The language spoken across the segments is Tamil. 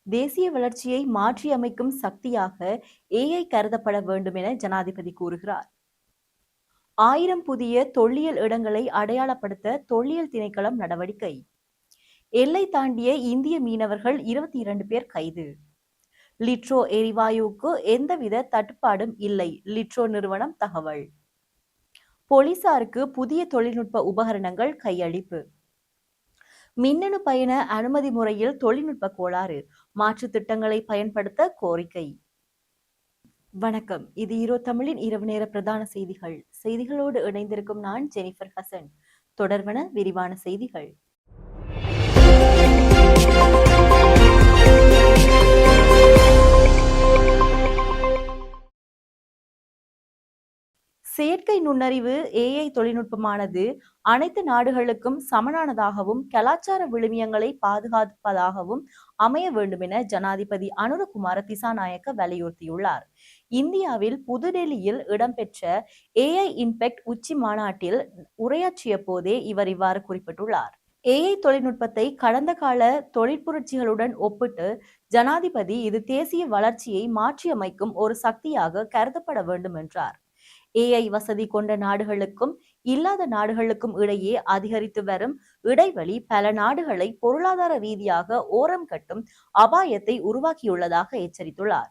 தேசிய வளர்ச்சியை மாற்றியமைக்கும் சக்தியாக ஏஐ கருதப்பட வேண்டும் என ஜனாதிபதி கூறுகிறார். 1000 புதிய தொல்லியல் இடங்களை அடையாளப்படுத்த தொல்லியல் திணைக்களம் நடவடிக்கை. எல்லை தாண்டிய இந்திய மீனவர்கள் 22 பேர் கைது. லிட்ரோ எரிவாயுவுக்கு எந்தவித தட்டுப்பாடும் இல்லை, லிட்ரோ நிறுவனம் தகவல். போலீசாருக்கு புதிய தொழில்நுட்ப உபகரணங்கள் கையளிப்பு. மின்னணு பயண அனுமதி முறையில் தொழில்நுட்ப கோளாறு, மாற்று திட்டங்களை பயன்படுத்த கோரிக்கை. வணக்கம், இது ஈரோ தமிழின் இரவு நேர பிரதான செய்திகள். செய்திகளோடு இணைந்திருக்கும் நான் ஜெனிஃபர் ஹசன். தொடர்வன விரிவான செய்திகள். செயற்கை நுண்ணறிவு ஏஐ தொழில்நுட்பமானது அனைத்து நாடுகளுக்கும் சமனானதாகவும் கலாச்சார விழுமியங்களை பாதுகாப்பதாகவும் அமைய வேண்டும் என ஜனாதிபதி அனுரகுமார திசாநாயக்க வலியுறுத்தியுள்ளார். இந்தியாவில் புதுடெல்லியில் இடம்பெற்ற ஏஐ இம்பேக்ட் உச்சி மாநாட்டில் உரையாற்றிய போதே இவர் இவ்வாறு குறிப்பிட்டுள்ளார். ஏஐ தொழில்நுட்பத்தை கடந்த கால தொழிற்புரட்சிகளுடன் ஒப்பிட்டு ஜனாதிபதி இது தேசிய வளர்ச்சியை மாற்றியமைக்கும் ஒரு சக்தியாக கருதப்பட வேண்டும் என்றார். ஏஐ வசதி கொண்ட நாடுகளுக்கும் இல்லாத நாடுகளுக்கும் இடையே அதிகரித்து வரும் இடைவெளி பல நாடுகளை பொருளாதார ரீதியாக ஓரம் கட்டும் அபாயத்தை உருவாக்கியுள்ளதாக எச்சரித்துள்ளார்.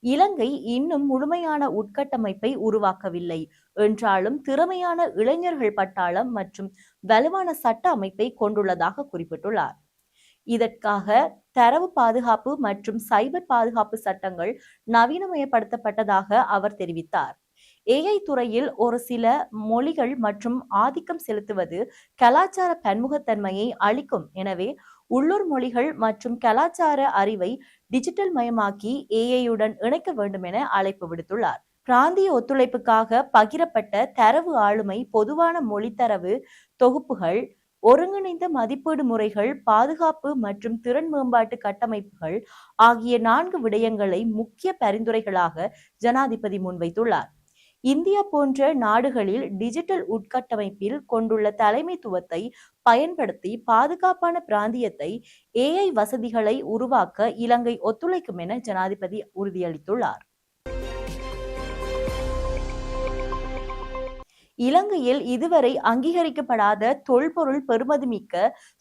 இலங்கை இன்னும் முழுமையான உட்கட்டமைப்பை உருவாக்கவில்லை என்றாலும் திறமையான இளைஞர்கள் பட்டாளம் மற்றும் வலுவான சட்ட அமைப்பை கொண்டுள்ளதாக குறிப்பிட்டுள்ளார். இதற்காக தரவு பாதுகாப்பு மற்றும் சைபர் பாதுகாப்பு சட்டங்கள் நவீனமயப்படுத்தப்பட்டதாக அவர் தெரிவித்தார். ஏஐ துறையில் ஒரு சில மொழிகள் மற்றும் ஆதிக்கம் செலுத்துவது கலாச்சார பன்முகத்தன்மையை அளிக்கும். எனவே உள்ளூர் மொழிகள் மற்றும் கலாச்சார அறிவை டிஜிட்டல் மயமாக்கி ஏஐயுடன் இணைக்க வேண்டும் என அழைப்பு விடுத்துள்ளார். பிராந்திய ஒத்துழைப்புக்காக பகிரப்பட்ட தரவு ஆளுமை, பொதுவான மொழித்தரவு தொகுப்புகள், ஒருங்கிணைந்த மதிப்பீடு முறைகள், பாதுகாப்பு மற்றும் திறன் மேம்பாட்டு கட்டமைப்புகள் ஆகிய 4 விடயங்களை முக்கிய பரிந்துரைகளாக ஜனாதிபதி முன்வைத்துள்ளார். இந்தியா போன்ற நாடுகளில் டிஜிட்டல் உட்கட்டமைப்பில் கொண்டுள்ள தலைமைத்துவத்தை பயன்படுத்தி பாதுகாப்பான பிராந்தியத்தை ஏஐ வசதிகளை உருவாக்க இலங்கை ஒத்துழைக்கும் என ஜனாதிபதி உறுதியளித்துள்ளார். இலங்கையில் இதுவரை அங்கீகரிக்கப்படாத தொல்பொருள் பெறுமதிமிக்க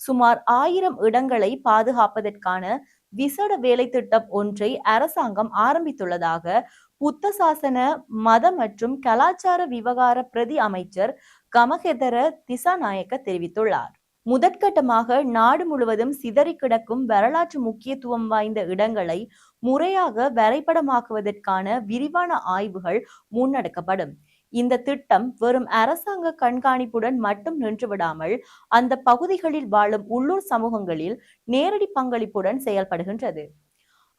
சுமார் 1000 இடங்களை பாதுகாப்பதற்கான விசேட வேலை திட்டம் ஒன்றை அரசாங்கம் ஆரம்பித்துள்ளதாக புத்த சாசன, மத மற்றும் கலாச்சார விவகார பிரதி அமைச்சர் கமகெதர திசாநாயக்க தெரிவித்துள்ளார். முதற்கட்டமாக நாடு முழுவதும் சிதறி கிடக்கும் வரலாற்று முக்கியத்துவம் வாய்ந்த இடங்களை முறையாக வரைபடமாக்குவதற்கான விரிவான ஆய்வுகள் முன்னெடுக்கப்படும். இந்த திட்டம் வெறும் அரசாங்க கண்காணிப்புடன் மட்டும் நின்றுவிடாமல் அந்த பகுதிகளில் வாழும் உள்ளூர் சமூகங்களில் நேரடி பங்களிப்புடன் செயல்படுகின்றது.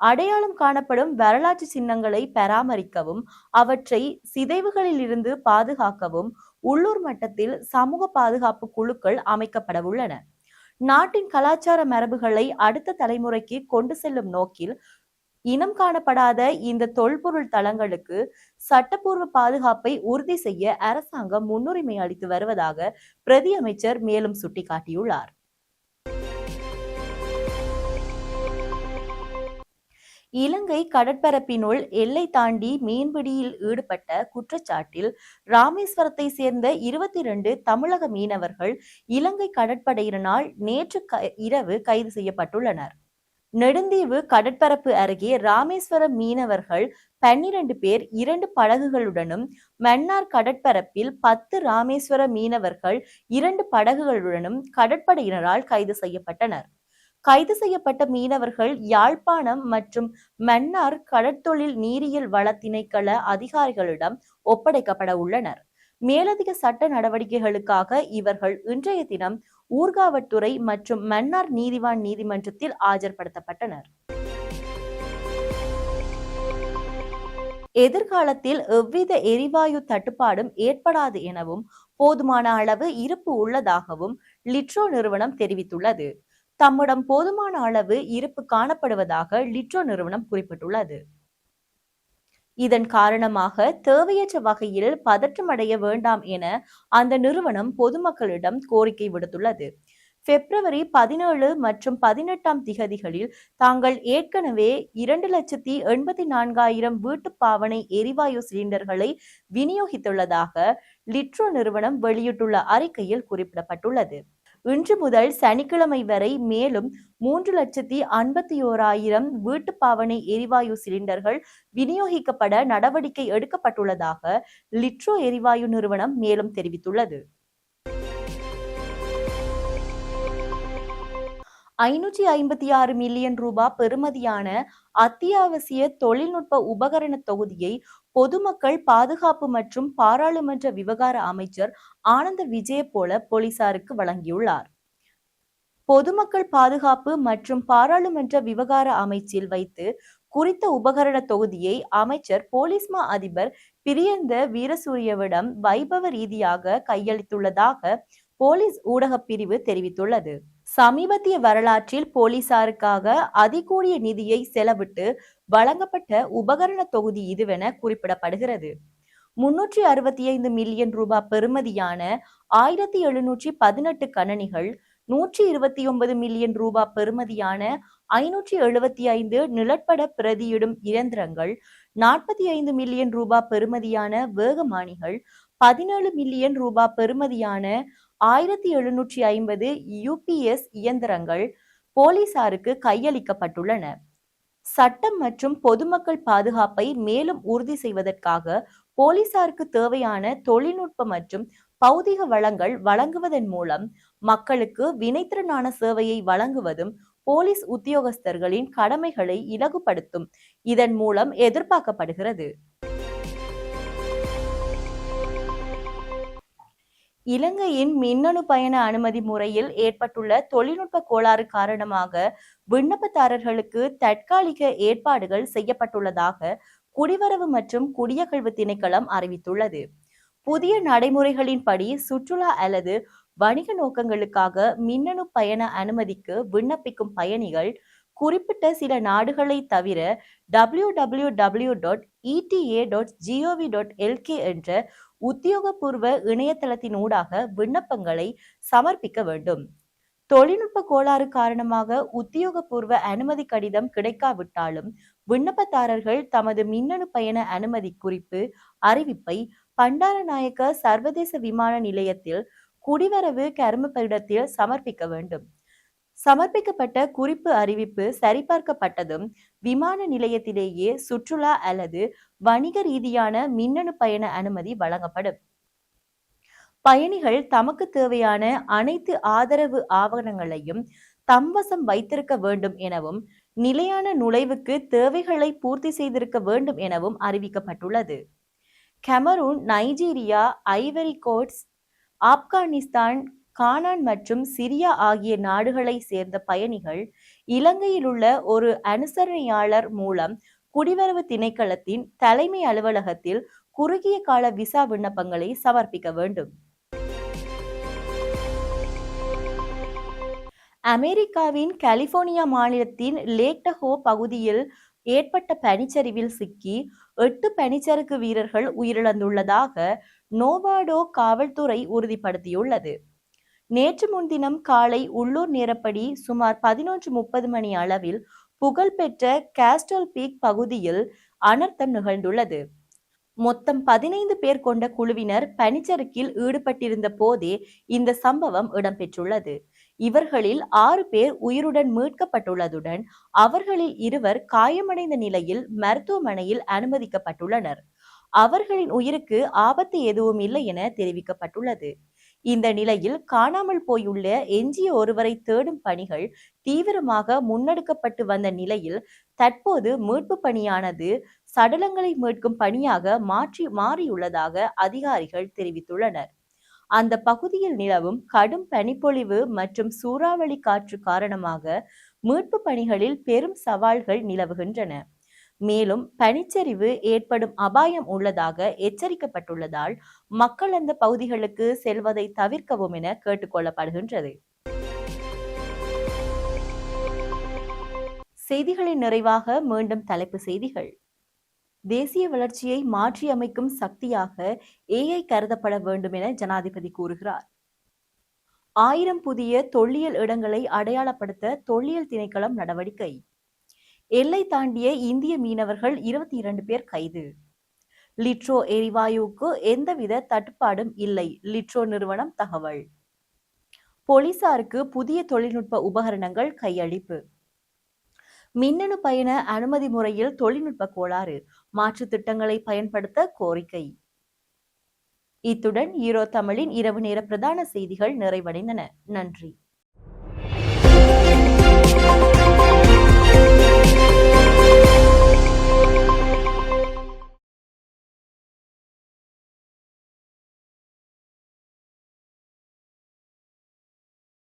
அடையாளம் காணப்படும் வரலாற்று சின்னங்களை பராமரிக்கவும் அவற்றை சிதைவுகளில் இருந்து பாதுகாக்கவும் உள்ளூர் மட்டத்தில் சமூக பாதுகாப்பு குழுக்கள் அமைக்கப்படவுள்ளன. நாட்டின் கலாச்சார மரபுகளை அடுத்த தலைமுறைக்கு கொண்டு செல்லும் நோக்கில் இனம் காணப்படாத இந்த தொல்பொருள் தளங்களுக்கு சட்டப்பூர்வ பாதுகாப்பை உறுதி செய்ய அரசாங்கம் முன்னுரிமை அளித்து வருவதாக பிரதி அமைச்சர் மேலும் சுட்டிக்காட்டியுள்ளார். இலங்கை கடற்பரப்பினுள் எல்லை தாண்டி மீன்பிடியில் ஈடுபட்ட குற்றச்சாட்டில் ராமேஸ்வரத்தை சேர்ந்த 22 தமிழக மீனவர்கள் இலங்கை கடற்படையினரால் நேற்று இரவு கைது செய்யப்பட்டுள்ளனர். நெடுந்தீவு கடற்பரப்பு அருகே ராமேஸ்வரம் மீனவர்கள் 12 பேர் 2 படகுகளுடனும், மன்னார் கடற்பரப்பில் 10 ராமேஸ்வர மீனவர்கள் 2 படகுகளுடனும் கடற்படையினரால் கைது செய்யப்பட்டனர். கைது செய்யப்பட்ட மீனவர்கள் யாழ்ப்பாணம் மற்றும் மன்னார் கடற்தொழில் நீரியல் வள திணைக்கள அதிகாரிகளிடம் ஒப்படைக்கப்பட உள்ளனர். மேலதிக சட்ட நடவடிக்கைகளுக்காக இவர்கள் இன்றைய தினம் ஊர்காவற்துறை மற்றும் மன்னார் நீதிவான் நீதிமன்றத்தில் ஆஜர்படுத்தப்பட்டனர். எதிர்காலத்தில் எவ்வித எரிவாயு தட்டுப்பாடும் ஏற்படாது எனவும் போதுமான அளவு இருப்பு உள்ளதாகவும் லிட்ரோ நிறுவனம் தெரிவித்துள்ளது. தம்மிடம் போதுமான அளவு இருப்பு காணப்படுவதாக லிட்ரோ நிறுவனம் குறிப்பிட்டுள்ளது. இதன் காரணமாக தேவையற்ற வகையில் பதற்றமடைய வேண்டாம் என அந்த நிறுவனம் பொதுமக்களிடம் கோரிக்கை விடுத்துள்ளது. பிப்ரவரி 17 மற்றும் 18ஆம் திகதிகளில் தாங்கள் ஏற்கனவே 2,84,000 வீட்டு பாவனை எரிவாயு சிலிண்டர்களை விநியோகித்துள்ளதாக லிட்ரோ நிறுவனம் வெளியிட்டுள்ள அறிக்கையில் குறிப்பிடப்பட்டுள்ளது. இன்று முதல் சனிக்கிழமை வரை மேலும் 3,51,000 வீட்டு பாவனை எரிவாயு சிலிண்டர்கள் விநியோகிக்கப்பட நடவடிக்கை எடுக்கப்பட்டுள்ளதாக லிட்ரோ எரிவாயு நிறுவனம் மேலும் தெரிவித்துள்ளது. 556 மில்லியன் ரூபாய் பெறுமதியான அத்தியாவசிய தொழில்நுட்ப உபகரண தொகுதியை பொதுமக்கள் பாதுகாப்பு மற்றும் பாராளுமன்ற விவகார அமைச்சர் ஆனந்த விஜயபோல போலீசாருக்கு வழங்கியுள்ளார். பொதுமக்கள் பாதுகாப்பு மற்றும் பாராளுமன்ற விவகார அமைச்சில் வைத்து குறித்த உபகரண தொகுதியை அமைச்சர் போலீஸ் மா அதிபர் பிரியந்த வீரசூரியவிடம் வைபவ ரீதியாக கையளித்துள்ளதாக போலீஸ் ஊடக பிரிவு தெரிவித்துள்ளது. சமீபத்திய வரலாற்றில் போலீசாருக்காக அதிகூடிய நிதியை செலவிட்டு வழங்கப்பட்ட உபகரண தொகுதி இதுவென குறிப்பிடப்படுகிறது. 365 மில்லியன் ரூபாய் பெறுமதியான 1718 கணனிகள், 129 மில்லியன் ரூபாய் பெறுமதியான 575 நிலப்பட பிரதியிடும் இயந்திரங்கள், 45 மில்லியன் ரூபாய் பெறுமதியான வேகமானிகள், 17 மில்லியன் ரூபாய் பெறுமதியான 1750 UPS இயந்திரங்கள் போலீசாருக்கு கையளிக்கப்பட்டுள்ளன. சட்டம் மற்றும் பொதுமக்கள் பாதுகாப்பை மேலும் உறுதி செய்வதற்காக போலீசாருக்கு தேவையான தொழில்நுட்ப மற்றும் பௌதிக வளங்கள் வழங்குவதன் மூலம் மக்களுக்கு வினைத்திறனான சேவையை வழங்குவதும் போலீஸ் உத்தியோகஸ்தர்களின் கடமைகளை இலகுபடுத்தும் இதன் மூலம் எதிர்பார்க்கப்படுகிறது. இலங்கையின் மின்னணு பயண அனுமதி முறையில் ஏற்பட்டுள்ள தொழில்நுட்ப கோளாறு காரணமாக விண்ணப்பதாரர்களுக்கு தற்காலிக ஏற்பாடுகள் செய்யப்பட்டுள்ளதாக குடிவரவு மற்றும் குடியகழ்வு திணைக்களம் அறிவித்துள்ளது. புதிய நடைமுறைகளின்படி சுற்றுலா அல்லது வணிக நோக்கங்களுக்காக மின்னணு பயண அனுமதிக்கு விண்ணப்பிக்கும் பயணிகள் குறிப்பிட்ட சில நாடுகளை தவிர www.eta.gov.lk என்ற உத்தியோகபூர்வ இணையதளத்தினூடாக விண்ணப்பங்களை சமர்ப்பிக்க வேண்டும். தொழில்நுட்ப கோளாறு காரணமாக உத்தியோகபூர்வ அனுமதி கடிதம் கிடைக்காவிட்டாலும் விண்ணப்பதாரர்கள் தமது மின்னணு பயண அனுமதி குறிப்பு அறிவிப்பை பண்டாரநாயக்க சர்வதேச விமான நிலையத்தில் குடிவரவு கருமப்பீடத்தில் சமர்ப்பிக்க வேண்டும். சமர்ப்பிக்கப்பட்ட குறிப்பு அறிவிப்பு சரிபார்க்கப்பட்டதும் விமான நிலையத்திலேயே சுற்றுலா அல்லது வணிக ரீதியான மின்னணு பயண அனுமதி வழங்கப்படும். பயணிகள் தமக்கு தேவையான அனைத்து ஆதரவு ஆவணங்களையும் தம்வசம் வைத்திருக்க வேண்டும் எனவும் நிலையான நுழைவுக்கு தேவைகளை பூர்த்தி செய்திருக்க வேண்டும் எனவும் அறிவிக்கப்பட்டுள்ளது. Cameroon, Nigeria, Ivory Coast, Afghanistan, Ghana மற்றும் சிரியா ஆகிய நாடுகளை சேர்ந்த பயணிகள் இலங்கையில் உள்ள ஒரு அனுசரணையாளர் மூலம் குடிவரவு திணைக்களத்தின் தலைமை அலுவலகத்தில் குறுகிய கால விசா விண்ணப்பங்களை சமர்ப்பிக்க வேண்டும். அமெரிக்காவின் கலிபோர்னியா மாநிலத்தின் லேக் டஹோ பகுதியில் ஏற்பட்ட பனிச்சரிவில் சிக்கி 8 பனிச்சறுக்கு வீரர்கள் உயிரிழந்துள்ளதாக நோவாடோ காவல்துறை உறுதிப்படுத்தியுள்ளது. நேற்று முன்தினம் காலை உள்ளூர் நேரப்படி சுமார் 11:30 மணி அளவில் புகழ்பெற்ற கேஸ்டல் பீக் பகுதியில் அனர்த்தம் நிகழ்ந்துள்ளது. மொத்தம் 15 பேர் கொண்ட குழுவினர் பனிச்சறுக்கில் ஈடுபட்டிருந்த போதே இந்த சம்பவம் இடம்பெற்றுள்ளது. இவர்களில் 6 பேர் உயிருடன் மீட்கப்பட்டுள்ளதுடன் அவர்களில் 2 காயமடைந்த நிலையில் மருத்துவமனையில் அனுமதிக்கப்பட்டுள்ளனர். அவர்களின் உயிருக்கு ஆபத்து எதுவும் இல்லை என தெரிவிக்கப்பட்டுள்ளது. இந்த நிலையில் காணாமல் போயுள்ள எஞ்சிய ஒருவரை தேடும் பணிகள் தீவிரமாக முன்னெடுக்கப்பட்டு வந்த நிலையில் தற்போது மீட்பு பணியானது சடலங்களை மீட்கும் பணியாக மாறியுள்ளதாக அதிகாரிகள் தெரிவித்துள்ளனர். அந்த பகுதியில் நிலவும் கடும் பனிப்பொழிவு மற்றும் சூறாவளி காற்று காரணமாக மீட்பு பணிகளில் பெரும் சவால்கள் நிலவுகின்றன. மேலும் பனிச்சரிவு ஏற்படும் அபாயம் உள்ளதாக எச்சரிக்கப்பட்டுள்ளதால் மக்கள் அந்த பகுதிகளுக்கு செல்வதை தவிர்க்கவும் என கேட்டுக்கொள்ளப்படுகின்றது. செய்திகளின் நிறைவாக மீண்டும் தலைப்பு செய்திகள். தேசிய வளர்ச்சியை மாற்றி அமைக்கும் சக்தியாக AI கருதப்பட வேண்டும் என ஜனாதிபதி கூறுகிறார். 1000 புதிய தொல்லியல் இடங்களை அடையாளப்படுத்த தொல்லியல் திணைக்களம் நடவடிக்கை. எல்லை தாண்டிய இந்திய மீனவர்கள் 22 பேர் கைது. லிட்ரோ எரிவாயுவுக்கு எந்தவித தட்டுப்பாடும் இல்லை, லிட்ரோ நிறுவனம் தகவல். போலீசாருக்கு புதிய தொழில்நுட்ப உபகரணங்கள் கையளிப்பு. மின்னணு பயண அனுமதி முறையில் தொழில்நுட்ப கோளாறு, மாற்று திட்டங்களை பயன்படுத்த கோரிக்கை. இத்துடன் ஈரோ தமிழின் இரவு நேர பிரதான செய்திகள் நிறைவடைந்தன. நன்றி.